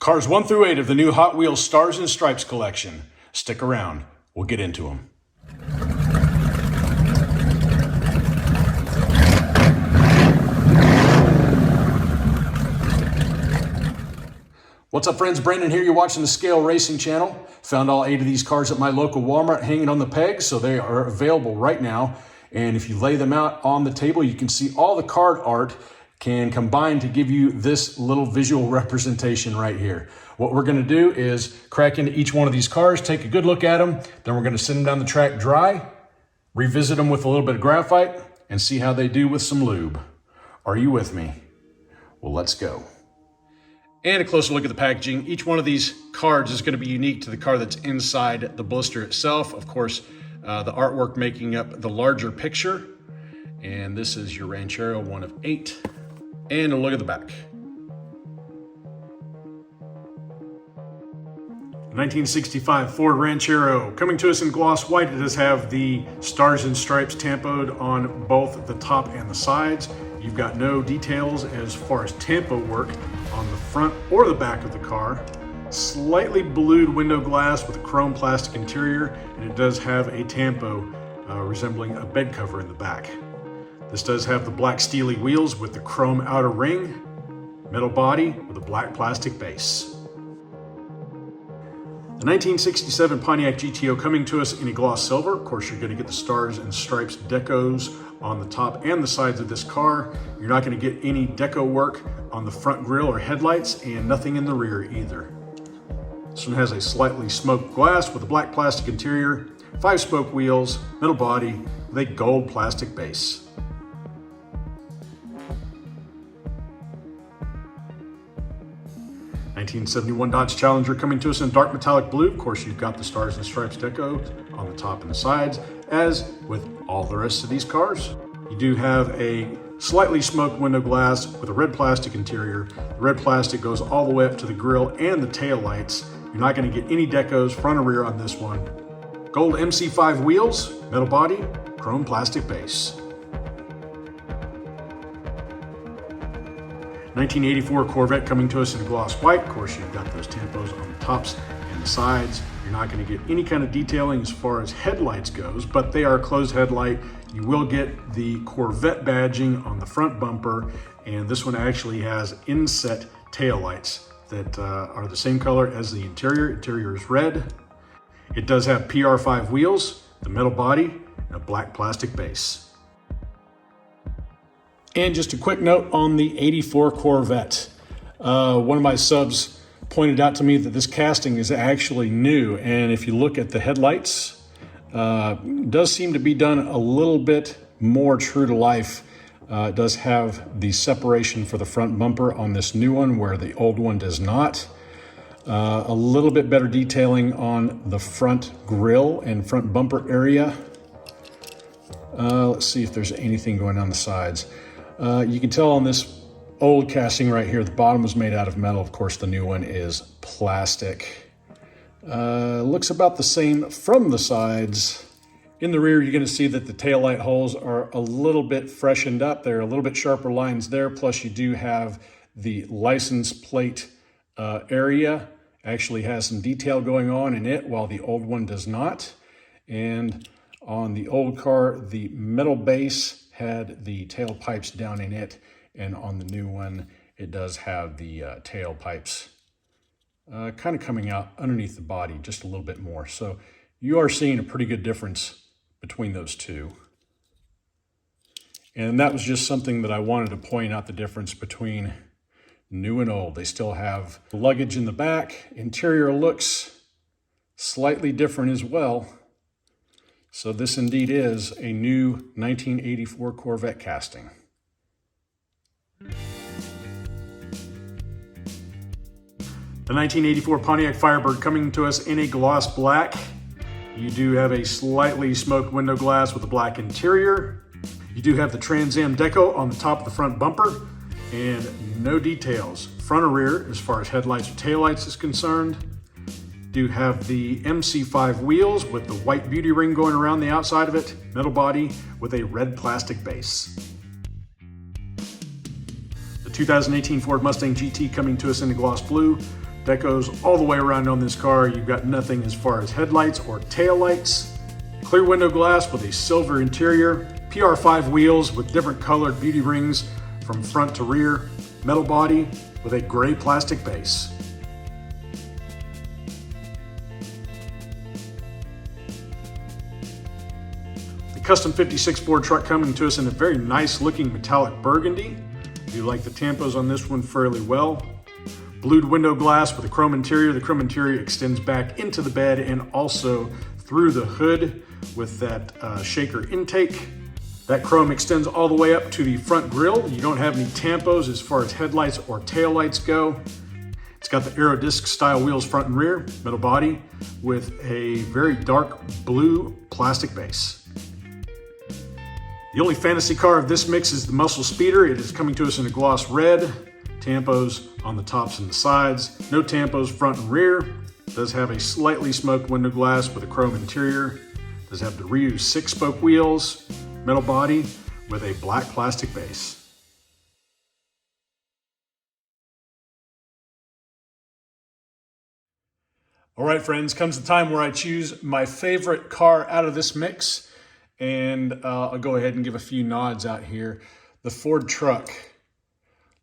Cars 1 through 8 of the new Hot Wheels Stars and Stripes collection. Stick around, we'll get into them. What's up friends, Brandon here, you're watching the Scale Racing channel. Found all 8 of these cars at my local Walmart hanging on the pegs, so they are available right now. And if you lay them out on the table, you can see all the card art can combine to give you this little visual representation right here. What we're going to do is crack into each one of these cars, take a good look at them, then we're going to send them down the track dry, revisit them with a little bit of graphite, and see how they do with some lube. Are you with me? Well, let's go. And a closer look at the packaging. Each one of these cards is going to be unique to the car that's inside the blister itself. Of course, the artwork making up the larger picture. And this is your Ranchero, one of 8. And a look at the back. 1965 Ford Ranchero, coming to us in gloss white. It does have the Stars and Stripes tampoed on both the top and the sides. You've got no details as far as tampo work on the front or the back of the car. Slightly blued window glass with a chrome plastic interior, and it does have a tampo resembling a bed cover in the back. This does have the black steely wheels with the chrome outer ring, metal body with a black plastic base. The 1967 Pontiac GTO coming to us in a gloss silver. Of course, you're going to get the Stars and Stripes decos on the top and the sides of this car. You're not going to get any deco work on the front grille or headlights, and nothing in the rear either. This one has a slightly smoked glass with a black plastic interior, 5-spoke wheels, metal body with a gold plastic base. '71 Dodge Challenger coming to us in dark metallic blue. Of course, you've got the Stars and Stripes deco on the top and the sides, as with all the rest of these cars. You do have a slightly smoked window glass with a red plastic interior. The red plastic goes all the way up to the grille and the tail lights. You're not going to get any decos front or rear on this one. Gold MC5 wheels, metal body, chrome plastic base. 1984 Corvette coming to us in gloss white. Of course, you've got those tampos on the tops and the sides. You're not going to get any kind of detailing as far as headlights goes, but they are a closed headlight. You will get the Corvette badging on the front bumper, and this one actually has inset tail lights that are the same color as the interior. Interior is red. It does have PR5 wheels, the metal body, and a black plastic base. And just a quick note on the 84 Corvette. One of my subs pointed out to me that this casting is actually new, and if you look at the headlights, it does seem to be done a little bit more true to life. It does have the separation for the front bumper on this new one, where the old one does not. A little bit better detailing on the front grille and front bumper area. Let's see if there's anything going on the sides. You can tell on this old casting right here, the bottom was made out of metal. Of course, the new one is plastic. Looks about the same from the sides. In the rear, you're going to see that the taillight holes are a little bit freshened up. There are a little bit sharper lines there. Plus, you do have the license plate area. Actually has some detail going on in it, while the old one does not. And on the old car, the metal base had the tailpipes down in it, and on the new one, it does have the tailpipes kind of coming out underneath the body just a little bit more. So you are seeing a pretty good difference between those two. And that was just something that I wanted to point out, the difference between new and old. They still have luggage in the back. Interior looks slightly different as well. So this indeed is a new 1984 Corvette casting. The 1984 Pontiac Firebird coming to us in a gloss black. You do have a slightly smoked window glass with a black interior. You do have the Trans Am deco on the top of the front bumper, and no details front or rear as far as headlights or taillights is concerned. Do have the MC5 wheels with the white beauty ring going around the outside of it, metal body with a red plastic base. The 2018 Ford Mustang GT coming to us in the gloss blue. That goes all the way around on this car. You've got nothing as far as headlights or taillights. Clear window glass with a silver interior. PR5 wheels with different colored beauty rings from front to rear. Metal body with a gray plastic base. The custom 56 Ford truck coming to us in a very nice looking metallic burgundy. I do like the tampos on this one fairly well. Blued window glass with a chrome interior. The chrome interior extends back into the bed and also through the hood with that shaker intake. That chrome extends all the way up to the front grille. You don't have any tampos as far as headlights or taillights go. It's got the Aero disc style wheels front and rear, metal body with a very dark blue plastic base. The only fantasy car of this mix is the Muscle Speeder. It is coming to us in a gloss red. Tampos on the tops and the sides. No tampos front and rear. It does have a slightly smoked window glass with a chrome interior. It does have the reused 6-spoke wheels. Metal body with a black plastic base. All right, friends, comes the time where I choose my favorite car out of this mix, and I'll go ahead and give a few nods out here. The Ford truck,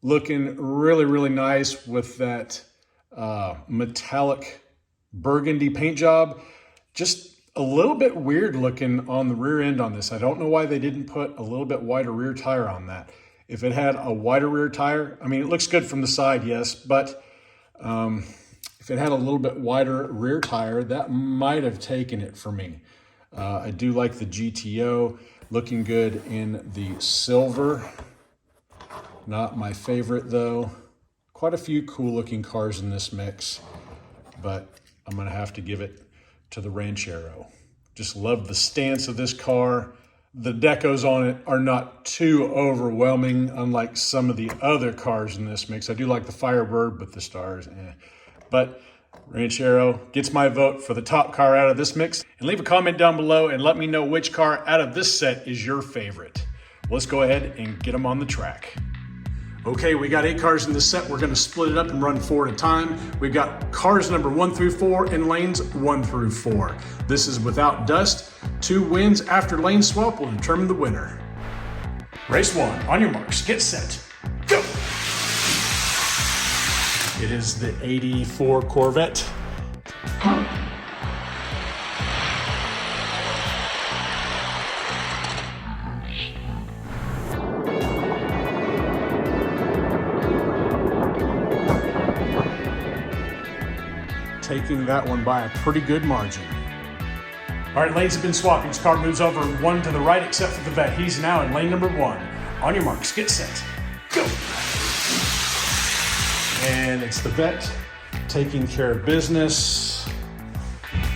looking really, really nice with that metallic burgundy paint job. Just a little bit weird looking on the rear end on this. I don't know why they didn't put a little bit wider rear tire on that. If it had a wider rear tire, I mean, it looks good from the side, yes, but if it had a little bit wider rear tire, that might have taken it for me. I do like the GTO, looking good in the silver. Not my favorite though. Quite a few cool looking cars in this mix, but I'm gonna have to give it to the Ranchero. Just love the stance of this car. The decos on it are not too overwhelming, unlike some of the other cars in this mix. I do like the Firebird, but the stars, But Ranchero gets my vote for the top car out of this mix. And leave a comment down below and let me know which car out of this set is your favorite. Let's go ahead and get them on the track. Okay, we got 8 cars in this set. We're gonna split it up and run 4 at a time. We've got cars number 1 through 4 in lanes 1 through 4. This is without dust. 2 wins after lane swap will determine the winner. Race 1, on your marks, get set, go! It is the 84 Corvette. Taking that one by a pretty good margin. All right, lanes have been swapped. Each car moves over 1 to the right except for the vet. He's now in lane number 1. On your marks, get set, go! And it's the vet taking care of business.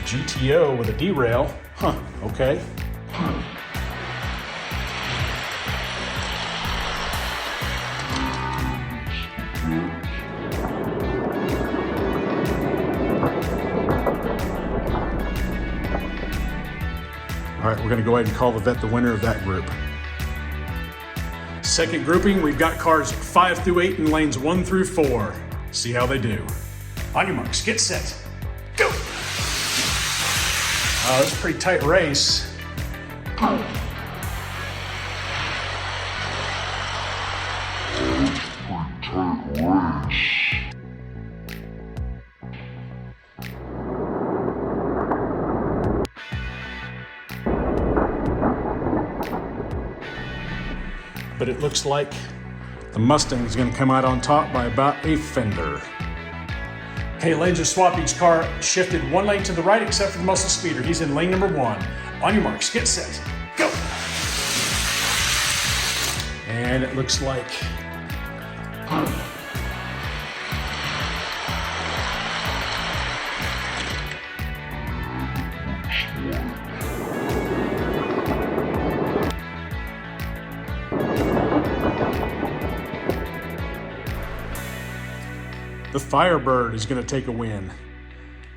GTO with a derail. Huh, okay. All right, we're gonna go ahead and call the vet the winner of that group. Second grouping, we've got cars 5 through 8 in lanes 1 through 4. See how they do. On your marks, get set, go! It's a pretty tight race. But it looks like the Mustang is going to come out on top by about a fender. Okay, lanes are swapped. Each car shifted 1 lane to the right except for the Muscle Speeder. He's in lane number 1. On your marks, get set, go! And it looks like the Firebird is going to take a win.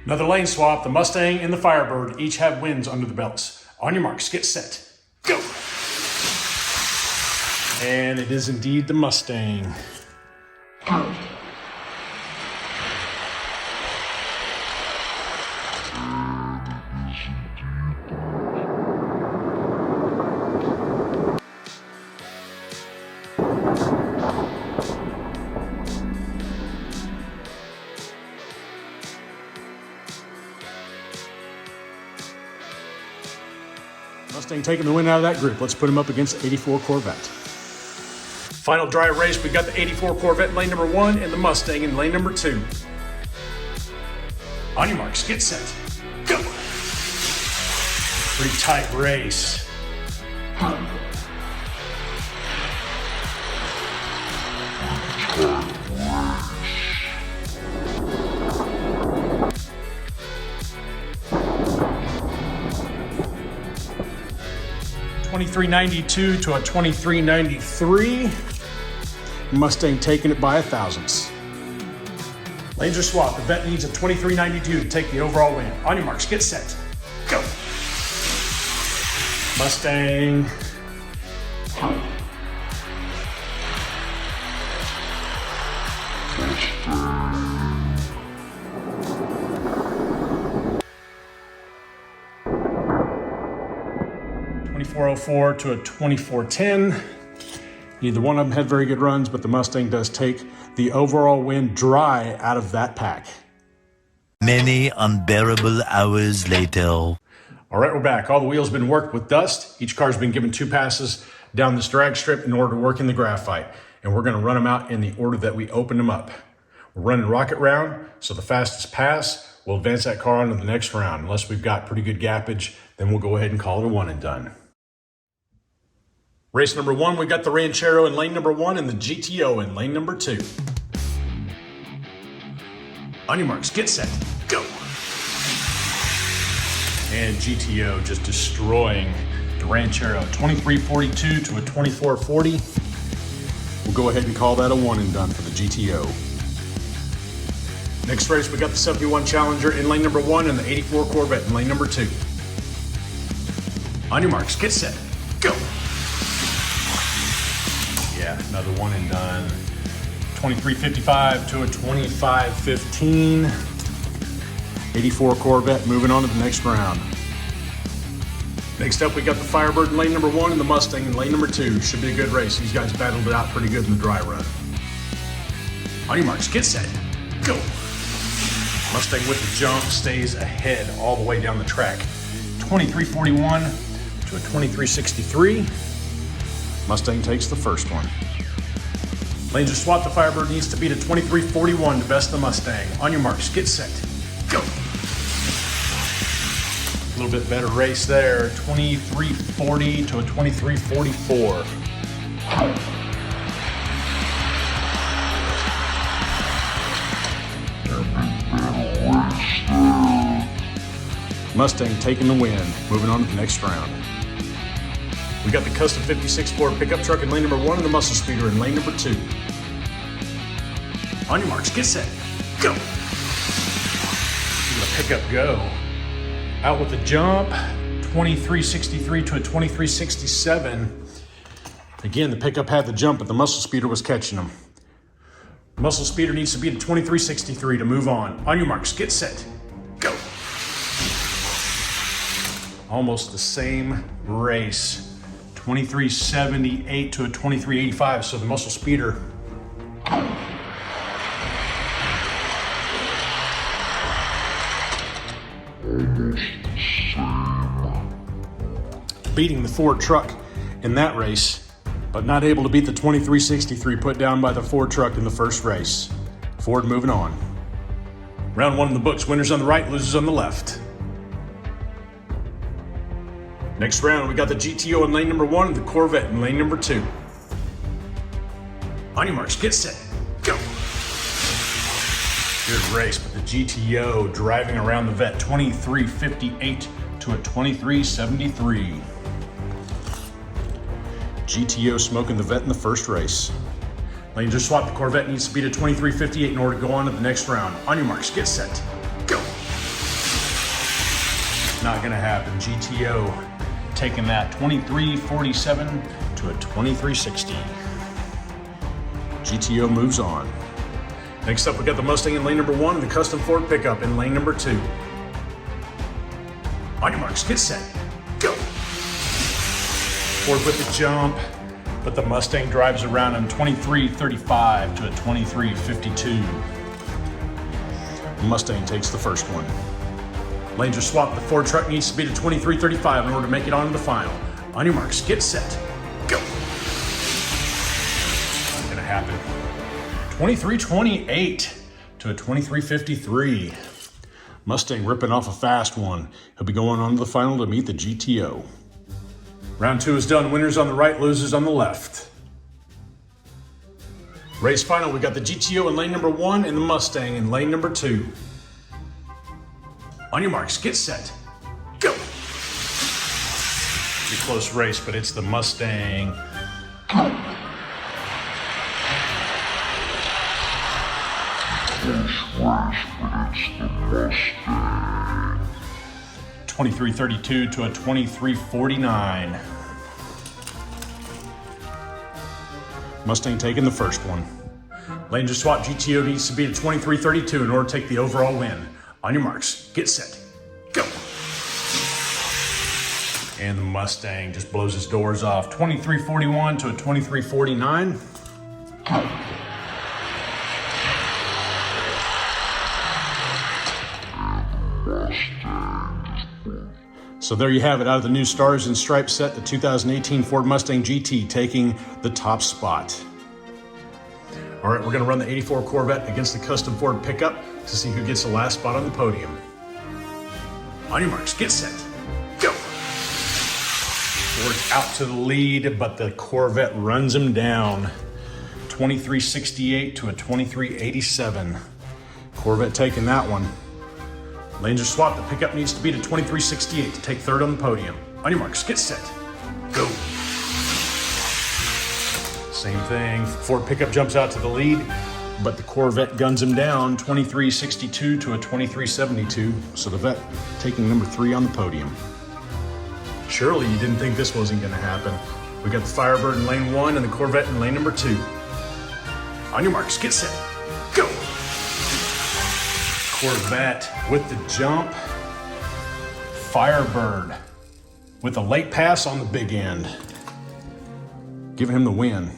Another lane swap. The Mustang and the Firebird each have wins under the belts. On your marks, get set, go! And it is indeed the Mustang. Mustang taking the win out of that group. Let's put him up against the 84 Corvette. Final dry race, we got the 84 Corvette in lane number 1 and the Mustang in lane number 2. On your marks, get set, go. Pretty tight race. $23.92 to a $23.93. Mustang taking it by a thousandths. Lanes are swapped. The vet needs a $23.92 to take the overall win. On your marks, get set, go. Mustang. $24.04 to a $24.10. Neither one of them had very good runs, but the Mustang does take the overall win dry out of that pack. Many unbearable hours later. All right, we're back. All the wheels have been worked with dust. Each car's been given 2 passes down this drag strip in order to work in the graphite. And we're gonna run them out in the order that we opened them up. We're running rocket round, so the fastest pass, we'll advance that car on to the next round. Unless we've got pretty good gappage, then we'll go ahead and call it a one and done. Race number 1, we got the Ranchero in lane number 1 and the GTO in lane number 2. On your marks, get set, go. And GTO just destroying the Ranchero. 23.42 to a 24.40. We'll go ahead and call that a one and done for the GTO. Next race, we got the 71 Challenger in lane number 1 and the 84 Corvette in lane number 2. On your marks, get set, go. Yeah, another one and done. 23.55 to a 25.15. 84 Corvette moving on to the next round. Next up, we got the Firebird in lane number 1 and the Mustang in lane number 2. Should be a good race. These guys battled it out pretty good in the dry run. On your marks, get set, go. Mustang with the jump stays ahead all the way down the track. 23.41 to a 23.63. Mustang takes the first one. Lanes are swapped. The Firebird needs to beat a 23.41 to best the Mustang. On your marks, get set, go. A little bit better race there. 23.40 to a 23.44. Mustang taking the win. Moving on to the next round. We got the custom 56 Ford pickup truck in lane number 1 and the muscle speeder in lane number 2. On your marks, get set, go. The pickup go. Out with the jump, 23.63 to a 23.67. Again, the pickup had the jump, but the muscle speeder was catching them. Muscle speeder needs to be at 23.63 to move on. On your marks, get set, go. Almost the same race. 23.78 to a 23.85, so the muscle speeder beating the Ford truck in that race, but not able to beat the 23.63 put down by the Ford truck in the first race. Ford moving on. Round 1 in the books, winners on the right, losers on the left. Next round, we got the GTO in lane number 1 and the Corvette in lane number 2. On your marks, get set, go. Good race, but the GTO driving around the vet, 23.58 to a 23.73. GTO smoking the vet in the first race. Lanes are swapped. The Corvette needs to beat a 23.58 in order to go on to the next round. On your marks, get set, go. Not gonna happen. GTO taking that 23.47 to a 23.60. GTO moves on. Next up, we got the Mustang in lane number 1 and the custom Ford pickup in lane number 2. On your marks, get set, go. Ford with the jump, but the Mustang drives around on 23.35 to a 23.52. Mustang takes the first one. Lanes are swapped. The Ford truck needs to be to 2335 in order to make it onto the final. On your marks, get set, go. Not gonna happen. 2328 to a 2353. Mustang ripping off a fast one. He'll be going on to the final to meet the GTO. Round 2 is done. Winners on the right, losers on the left. Race final, we got the GTO in lane number 1 and the Mustang in lane number 2. On your marks, get set, go. Pretty close race, but it's the Mustang. Close race, but it's the Mustang. 2332 to a 2349. Mustang taking the first one. Lanes are swapped. GTO needs to be at 2332 in order to take the overall win. On your marks, get set, go. And the Mustang just blows his doors off. 2341 to a 2349. So there you have it. Out of the new Stars and Stripes set, the 2018 Ford Mustang GT taking the top spot. All right, we're gonna run the 84 Corvette against the custom Ford pickup to see who gets the last spot on the podium. On your marks, get set, go. Ford's out to the lead, but the Corvette runs him down. 2368 to a 2387. Corvette taking that one. Lanes are swapped. The pickup needs to be to 2368 to take third on the podium. On your marks, get set, go. Same thing. Ford pickup jumps out to the lead, but the Corvette guns him down. 2362 to a 2372. So the Vette taking number 3 on the podium. Surely you didn't think this wasn't going to happen. We got the Firebird in lane 1 and the Corvette in lane number 2. On your marks, get set, go. Corvette with the jump. Firebird with a late pass on the big end, giving him the win.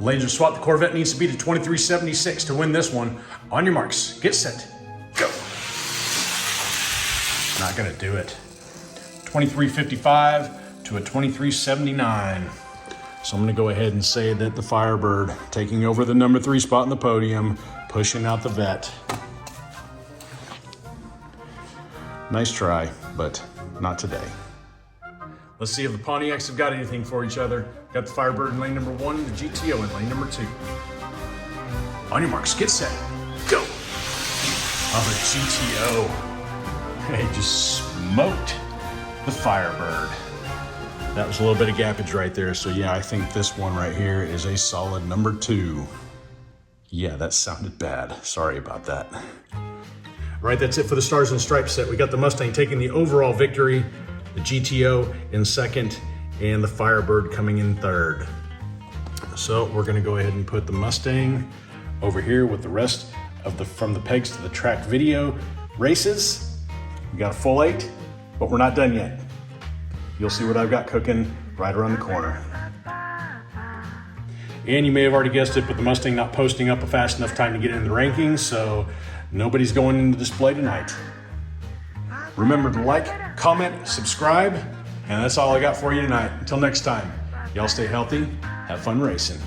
Lanes are swapped. The Corvette needs to be to 2376 to win this one. On your marks, get set, go. Not gonna do it. 2355 to a 2379. So I'm gonna go ahead and say that the Firebird taking over the number 3 spot in the podium, pushing out the Vette. Nice try, but not today. Let's see if the Pontiacs have got anything for each other. Got the Firebird in lane number 1, the GTO in lane number 2. On your marks, get set, go. Oh, the GTO. He just smoked the Firebird. That was a little bit of gappage right there. So yeah, I think this one right here is a solid number 2. Yeah, that sounded bad. Sorry about that. All right, that's it for the Stars and Stripes set. We got the Mustang taking the overall victory, the GTO in second, and the Firebird coming in third. So we're gonna go ahead and put the Mustang over here with the rest of the From the Pegs to the Track video races. We got a full 8, but we're not done yet. You'll see what I've got cooking right around the corner. And you may have already guessed it, but the Mustang not posting up a fast enough time to get in the rankings, so nobody's going into display tonight. Remember to like, comment, subscribe, and that's all I got for you tonight. Until next time, y'all stay healthy, have fun racing.